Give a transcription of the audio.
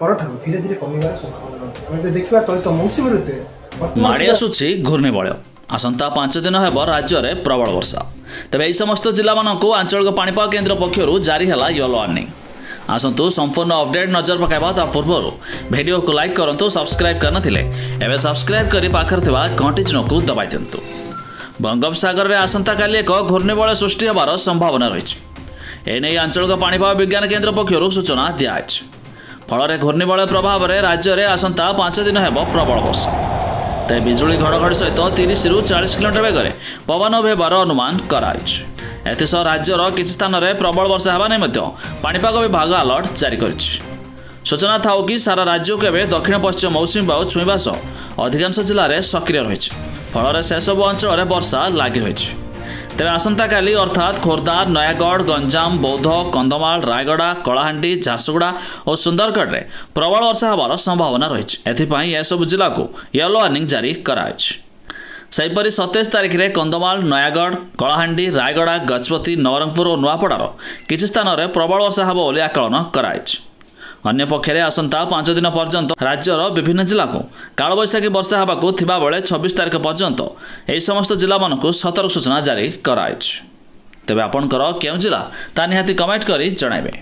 परठारु धीरे धीरे कमिबार संभावना अछि। हम देखिबा चलित मौसुमी ऋतु माड़ी आसुछि घूर्णिबलय आसंता 5 दिन हेब राज्य में प्रबल वर्षा। तेज यही समस्त जिला मानक आंचलिक पाणीपाग केन्द्र पक्षर जारी है येलो वार्निंग। आसतु संपूर्ण अपडेट नजर पकाइबा ता पूर्व वीडियो को लाइक करंतु सब्सक्राइब करना एवं सब्सक्राइब करी पाखर थिबा घंटी चिन्ह को दबाई दिंतु। बंगोपसागर में आसंता काली एक घूर्णिबलय सृष्टि होबार संभावना रही। एने आंचलिक पाणीपाग विज्ञान केन्द्र पक्षर सूचना दिखाई। फल घूर्णिबलय प्रभाव में राज्य में आसंता 5 दिन हेब प्रबल वर्षा। तेज बिजुली घड़घड़ी सहित 30 ରୁ 40 किलोमीटर बेगर पवन बेबार अनुमान कराई। एसह राज्यर किसी स्थान में प्रबल वर्षा होगा नहीं पाणीपाग विभाग अलर्ट जारी कर सूचना था कि सारा राज्य को एवं दक्षिण पश्चिम मौसुमी बायु छुईवा सह अधिकांश जिले में सक्रिय रही। फल से सबु अंचल में वर्षा लगी रही। तेज आसंता काली अर्थात खोर्धा, नयागढ़, गंजाम, बौद्ध, कंधमाल, रायगड़ा, कलाहांडी, झारसुगुड़ा और सुंदरगढ़ में प्रबल वर्षा होबार संभावना रही। एथिपाई यह सब जिला को येलो वार्निंग जारी कराई। सेहीपरि 27 तारिख में कंधमाल, नयागढ़, कलाहांडी, रायगड़ा, गजपति, नवरंगपुर और नुआपड़ार किसी स्थान में प्रबल वर्षा होब बोली आकलन कराई। अन्य पक्षरे आसंता 5 दिन पर्यंत राज्यर विभिन्न जिला को कालबैशाखी वर्षा होबाकू थिबा बेले 26 तारिख पर्यंत एही समस्त जिला मानकू सतर्क सूचना जारी कराई। तेबे आपणकर केउ जिला ता निहाती कमेंट करी जणाइबे।